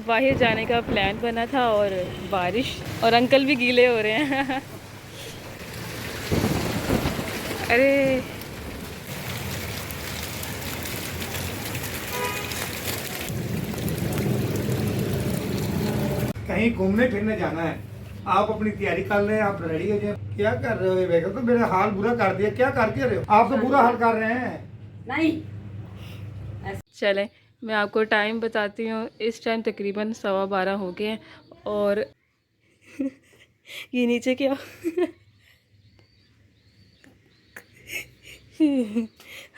बाहर जाने का प्लान बना था और बारिश, और अंकल भी गीले हो रहे हैं। अरे कहीं घूमने फिरने जाना है, आप अपनी तैयारी कर लें, आप रेडी हो जाए। क्या कर रहे हो बेगम? तो मेरा हाल बुरा कर दिया। क्या कर क्या रहे हो? आप तो बुरा हाल कर रहे हैं। नहीं चलें, मैं आपको टाइम बताती हूँ। इस टाइम तकरीबन 12:15 हो गए हैं और ये नीचे क्या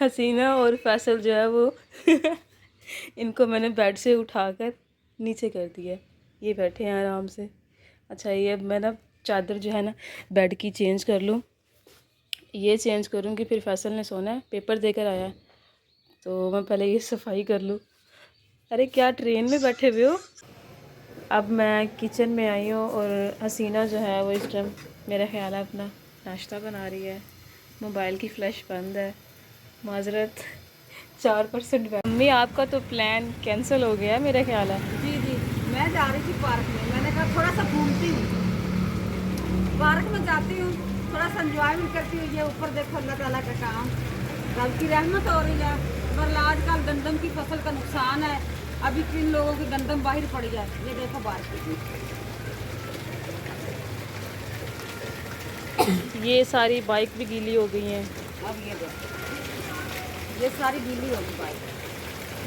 हसीना और फैसल जो है वो इनको मैंने बेड से उठाकर नीचे कर दिया। ये बैठे हैं आराम से। अच्छा, ये अब मैं ना चादर जो है ना बेड की चेंज कर लूँ। ये चेंज करूँगी, फिर फैसल ने सोना है, पेपर देकर आया है, तो मैं पहले ये सफाई कर लूँ। अरे क्या ट्रेन में बैठे हुए हो? अब मैं किचन में आई हूँ और हसीना जो है वो इस टाइम मेरा ख्याल है अपना नाश्ता बना रही है। मोबाइल की फ्लैश बंद है, माजरत 4% बैठ। मम्मी आपका तो प्लान कैंसिल हो गया है मेरा ख्याल है। जी जी, मैं जा रही थी पार्क में। मैंने कहा थोड़ा सा घूमती हूँ, पार्क में जाती हूँ, थोड़ा सा एंजॉयमेंट करती हूँ। ये ऊपर देखो अल्लाह ताला का काम, कल की रहमत हो रही है। पर आजकल गंदम की फसल का नुकसान है। अभी किन लोगों की गंदम बाहर पड़ी है, ये देखो बारिश की। ये सारी बाइक भी गीली हो गई हैं। अब ये देखो, ये सारी गीली होगी बाइक।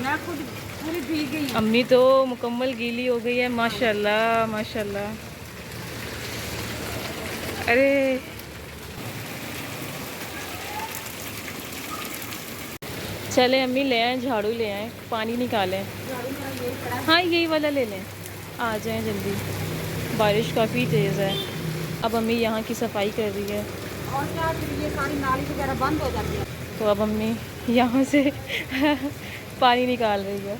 मैं खुद पूरी भीग गई हूँ। अम्मी तो मुकम्मल गीली हो गई है, माशाल्लाह माशाल्लाह। अरे चले अम्मी, ले आए झाड़ू, ले आए पानी निकालें। हाँ यही वाला ले लें, आ जाएं जल्दी। बारिश काफ़ी तेज़ है। अब अम्मी यहाँ की सफाई कर रही है, और क्या, फिर ये सारी नाली वगैरह बंद हो जाती है। तो अब अम्मी यहाँ से पानी निकाल रही है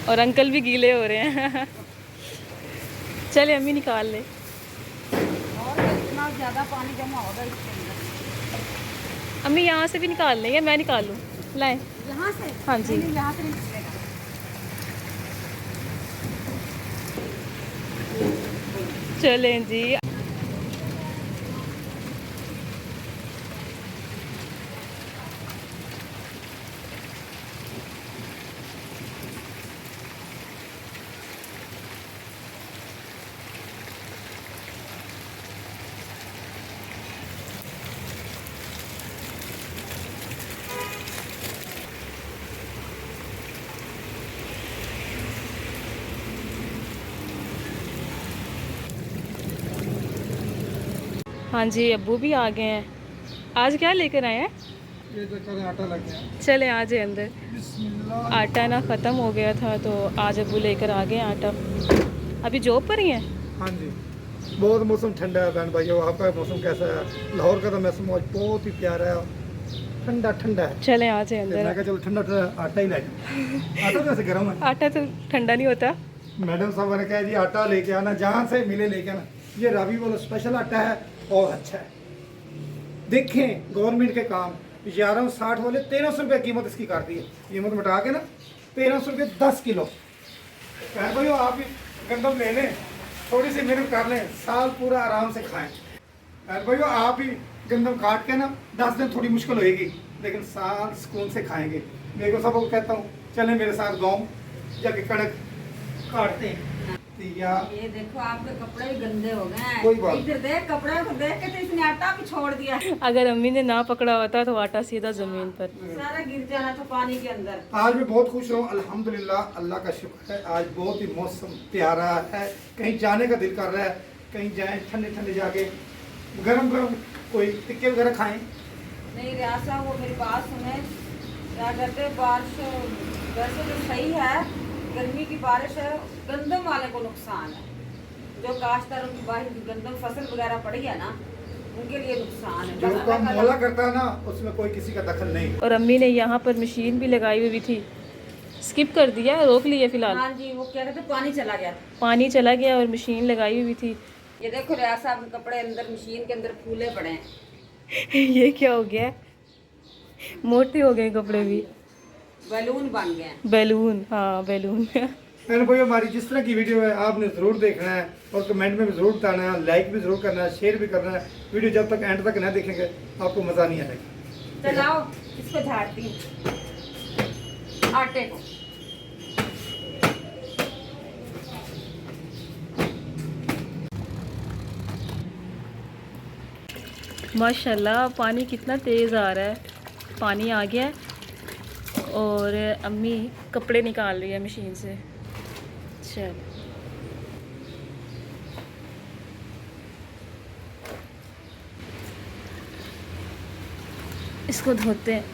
और अंकल भी गीले हो रहे हैं। चले अम्मी निकाल ले। और इतना ज़्यादा पानी जमा होगा इसके अंदर। अम्मी यहाँ से भी निकाल लें या मैं निकाल लूँ? लाएं। यहाँ से? हाँ जी। नहीं, यहाँ से नहीं निकलेगा। चलें जी। हाँ जी, अब्बू भी आ गए हैं। आज क्या लेकर आए हैं? ये तो चले आटा लग गया। चले आ जाए अंदर। बिस्मिल्लाह। आटा ना ख़त्म हो गया था तो आज अब्बू लेकर आ गए आटा। अभी जॉब पर ही हैं? हाँ जी, बहुत मौसम ठंडा है बहन भाइयों। आपका मौसम कैसा है? लाहौर का तो मौसम आज बहुत ही प्यारा है, ठंडा ठंडा है। चले आ जाए मैं अंदर। कहा चलो ठंडा ठंडा आटा ही ले जाओ। आटा तो वैसे गर्म है। आटा तो ठंडा नहीं होता। मैडम साहब ने कहा जी आटा लेके आना, जहाँ से मिले लेके आना। ये रावी वाला स्पेशल आटा है और अच्छा है। देखें गवर्नमेंट के काम, 1160 वाले 1300 रुपये कीमत इसकी कर दी है। कीमत मिटा के ना 1300 रुपये 10 किलो। कह भाई आप भी गंदम ले लें, थोड़ी सी मेहनत कर लें, साल पूरा आराम से खाएं। कह भाई आप भी गंदम काट के ना 10 दिन थोड़ी मुश्किल होएगी, लेकिन साल सुकून से खाएंगे। मेरे को सबको कहता हूँ चलें मेरे साथ गाँव जाके कड़क काटते हैं। या ये देखो आपके कपड़े भी गंदे हो गए हैं। कोई बात। इधर देख, कपड़े को देख के तो इसने आटा भी छोड़ दिया। अगर अम्मी ने ना पकड़ा होता तो आटा सीधा ज़मीन पर। सारा गिर जाना था पानी के अंदर। आज मैं बहुत खुश हूँ, अल्हम्दुलिल्लाह, अल्लाह का शुक्र है। आज बहुत ही मौसम प्यारा है, कहीं जाने का दिल कर रहा है। कहीं जाएं ठंडे ठंडे जाके, गरम गरम कोई टिक्के वगैरह खाएं। नहीं रियासा, वो मेरी बात सुने, क्या कहते, बारिश वैसे तो सही है, गर्मी की बारिश है, गंदम वाले को नुकसान है। जो काश्तकारों की बाहर की गंदम फसल वगैरह पड़ी है ना, उनके लिए नुकसान है। जो काम मौला करता है ना, उसमें कोई किसी का दखल नहीं। और अम्मी ने यहाँ पर मशीन भी लगाई हुई थी, स्किप कर दिया, रोक लिया फ़िलहाल। हाँ जी, वो क्या कहते, पानी चला गया था। पानी चला गया और मशीन लगाई हुई थी। ये देखो रियाज साहब के कपड़े अंदर मशीन के अंदर फूले पड़े हैं। ये क्या हो गया? मोटे हो गए कपड़े भी। बैलून बन गए हैं। बैलून, हाँ बैलून। बहन भाई हमारी जिस तरह की वीडियो है आपने ज़रूर देखना है और कमेंट में भी ज़रूर बताना है, लाइक भी ज़रूर करना है, शेयर भी करना है। वीडियो जब तक एंड तक ना देखेंगे आपको मज़ा नहीं आएगा। चलाओ इसको झाड़ती हूँ आटे को। माशाल्लाह पानी कितना तेज़ आ रहा है। पानी आ गया है और अम्मी कपड़े निकाल रही है मशीन से। चल इसको धोते हैं।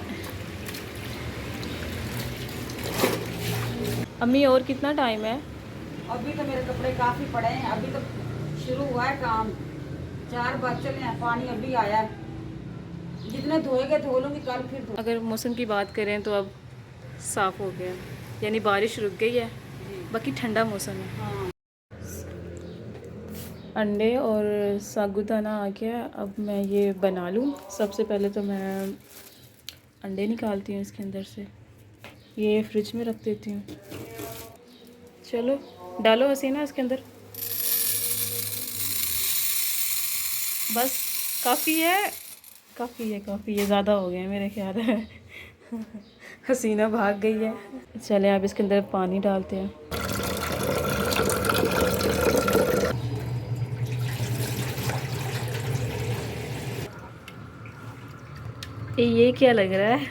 अम्मी और कितना टाइम है? अभी तो मेरे कपड़े काफ़ी पड़े हैं, अभी तो शुरू हुआ है काम। 4 बज चले हैं, पानी अभी आया है। जितने धोएगे धो लूँगी, कल फिर धो। अगर मौसम की बात करें तो अब साफ़ हो गया, यानी बारिश रुक गई है, बाकी ठंडा मौसम है। हाँ अंडे और साबूदाना आ गया। अब मैं ये बना लूँ। सबसे पहले तो मैं अंडे निकालती हूँ इसके अंदर से, ये फ्रिज में रख देती हूँ। चलो डालो हसीना इसके अंदर। बस काफ़ी है, काफ़ी है, काफ़ी है, ज़्यादा हो गया मेरे ख्याल है। हसीना भाग गई है। चले अब इसके अंदर पानी डालते हैं। ये क्या लग रहा है?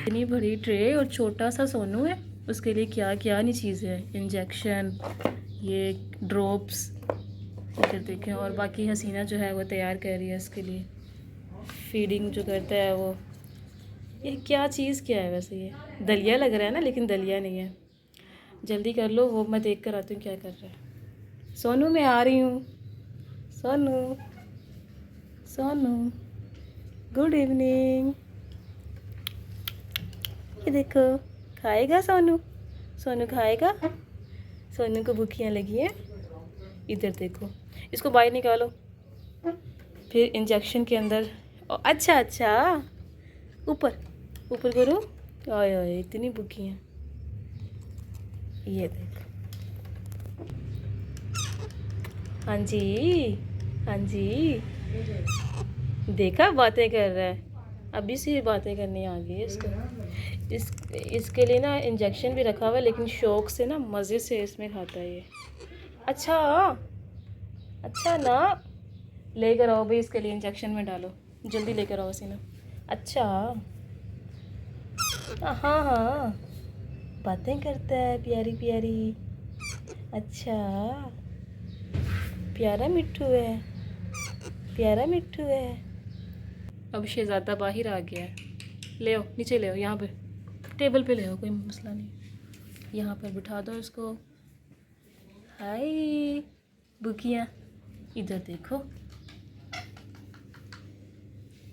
इतनी बड़ी ट्रे और छोटा सा सोनू है, उसके लिए क्या क्या नहीं चीज़ें है। इंजेक्शन, ये ड्रॉप्स, इधर देखें। और बाकी हसीना जो है वो तैयार कर रही है इसके लिए, फीडिंग जो करता है वो। ये क्या चीज़ क्या है वैसे? ये दलिया लग रहा है ना, लेकिन दलिया नहीं है। जल्दी कर लो, वो मैं देख कर आती हूँ क्या कर रहा है। सोनू मैं आ रही हूँ। Sonu, Sonu, good evening. ये देखो, खाएगा सोनू? सोनू खाएगा? सोनू को भूखियाँ लगी हैं। इधर देखो, इसको बाहर निकालो, फिर इंजेक्शन के अंदर। अच्छा अच्छा, ऊपर ऊपर करो। आए आए, इतनी भूखी हैं। ये देखो, हाँ जी, हाँ जी, देखा बातें कर रहा है। अभी से बातें करनी आ गई है इसको। इसके लिए ना इंजेक्शन भी रखा हुआ है, लेकिन शौक से ना मज़े से इसमें खाता है ये। अच्छा अच्छा ना, लेकर आओ भाई, इसके लिए इंजेक्शन में डालो, जल्दी लेकर आओ सीना। अच्छा हाँ हाँ, बातें करता है प्यारी प्यारी। अच्छा, प्यारा मिट्ठू है, प्यारा मिट्ठू है। अब शहज़ादा बाहर आ गया है। ले आओ, नीचे ले आओ, यहाँ पे टेबल पे ले आओ, कोई मसला नहीं। यहाँ पर बिठा दो इसको। हाय बुकियाँ, इधर देखो।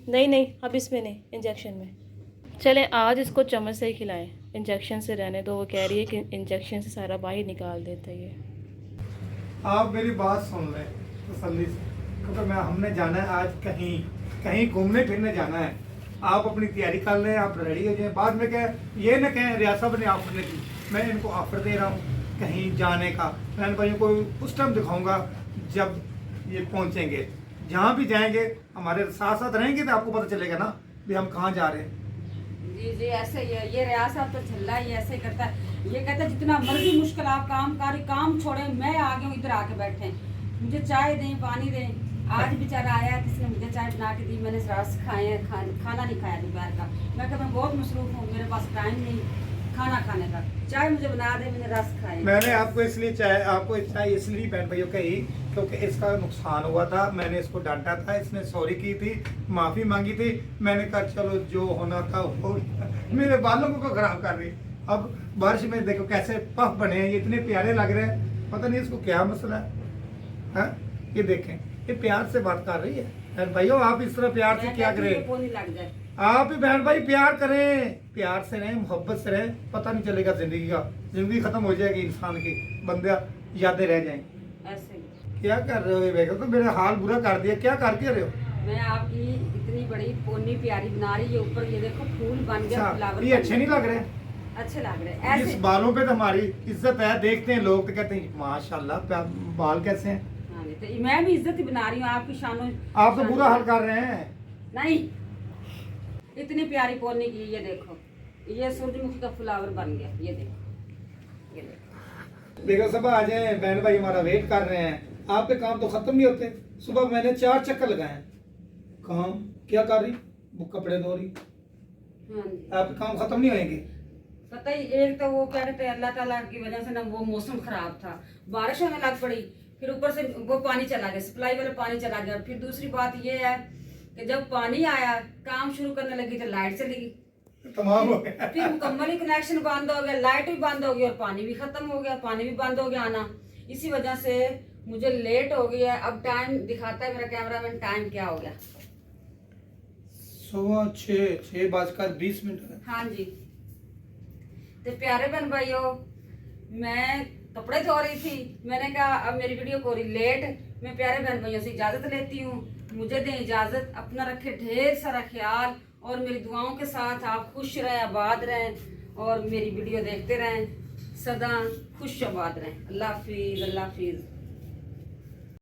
नहीं नहीं, अब इसमें नहीं, इंजेक्शन में। चलें आज इसको चम्मच से ही खिलाएं, इंजेक्शन से रहने दो। वो कह रही है कि इंजेक्शन से सारा बाहर निकाल देता है ये। आप मेरी बात सुन लें तसल्ली से, क्योंकि हमने जाना है आज कहीं कहीं घूमने फिरने जाना है। आप अपनी तैयारी कर लें, आप रेडी हो जाएं। बाद में क्या ये ना कहें रियाज साहब ने ऑफर नहीं दी, मैं इनको ऑफर दे रहा हूँ कहीं जाने का। बहन भाइयों को उस टाइम दिखाऊंगा जब ये पहुँचेंगे। जहाँ भी जाएंगे हमारे साथ साथ रहेंगे तो आपको पता चलेगा ना भी हम कहाँ जा रहे हैं। जी जी, ऐसे ये रियाज साहब तो झल्ला ही ऐसे करता है। ये कहता है जितना मर्जी मुश्किल आप काम छोड़े, मैं आ गया हूँ इधर आके बैठे, मुझे चाय दें पानी दें। आज बेचारा आया, किसी ने मुझे चाय बना के दी, मैंने रस खाए हैं, खाना नहीं खाया दोपहर का। मैं कहता मैं बहुत मसरूफ हूँ, मेरे पास टाइम नहीं खाना खाने का, चाय मुझे बना दे, मैंने रस खाए। मैंने आपको चाय इसलिए बहन भाइयों कही क्योंकि इसका नुकसान हुआ था। मैंने इसको डांटा था, इसने सॉरी की थी, माफ़ी मांगी थी। मैंने कहा चलो जो होना था हो गया। मेरे बालों को खराब कर रही। अब बारिश में देखो कैसे पफ बने हैं, ये इतने प्यारे लग रहे हैं, पता नहीं इसको क्या मसला है। हाँ ये देखें, ये प्यार से बात कर रही है। बहन भाइयों आप इस तरह प्यार से क्या करें, लग जाए। आप भी बहन भाई प्यार करें, प्यार से रहें, मोहब्बत से रहें, पता नहीं चलेगा जिंदगी का। जिंदगी खत्म हो जाएगी इंसान की, बंदे यादें रह जाएंगी। ऐसे क्या कर रहे हो ये बेगम? तो मेरा हाल बुरा कर दिया, क्या करके रहे हो? मैं आपकी इतनी बड़ी पोनी प्यारी बना रही है, ऊपर ये देखो फूल बन गया, अच्छा, फ्लावर। ये अच्छे नहीं लग रहे? अच्छे लग रहे इस ऐसे। बालों पे तो हमारी इज्जत है, देखते हैं लोग तो कहते हैं माशाल्लाह बाल कैसे हैं। हाँ जी, तो मैं भी इज्जत ही बना रही हूँ आपकी शानों। आप तो बुरा हाल कर रहे हैं। नहीं, इतनी प्यारी पोनी की, ये देखो, ये सूरजमुखी का फ्लावर बन गया, ये देखो, ये देखो। देखो सब आ जाए, बहन भाई हमारा वेट कर रहे हैं। आपके काम तो खत्म नहीं होते। सुबह मैंने 4 चक्कर लगाए हैं। काम क्या कर रही, वो कपड़े धो रही, हाँ जी, आपके काम खत्म नहीं होंगे। पता ही, एक तो वो क्या कहते हैं, अल्लाह ताला की वजह से ना वो मौसम खराब था, बारिश होने लग पड़ी, फिर ऊपर से वो पानी चला गया, सप्लाई वाला पानी चला गया। फिर दूसरी बात ये है कि जब पानी आया, काम शुरू करने लगी तो लाइट चली गई, तमाम हो गया। फिर मुकम्मल ही कनेक्शन बंद हो गया, लाइट भी बंद हो गई और पानी भी खत्म हो गया, पानी भी बंद हो गया आना। इसी वजह से मुझे लेट हो गया। अब टाइम दिखाता है मेरा कैमरामैन, टाइम क्या हो गया, 6:06:20 हाँ जी। तो प्यारे बहन भाइयों, मैं कपड़े धो रही थी, मैंने कहा अब मेरी वीडियो को रही लेट, मैं प्यारे बहन भाइयों से इजाजत लेती हूँ। मुझे दें इजाजत, अपना रखे ढेर सारा ख्याल, और मेरी दुआओं के साथ आप खुश रहें, आबाद रहें, और मेरी वीडियो देखते रहें, सदा खुश आबाद रहें। अल्लाह हाफिज, अल्लाह हाफिज।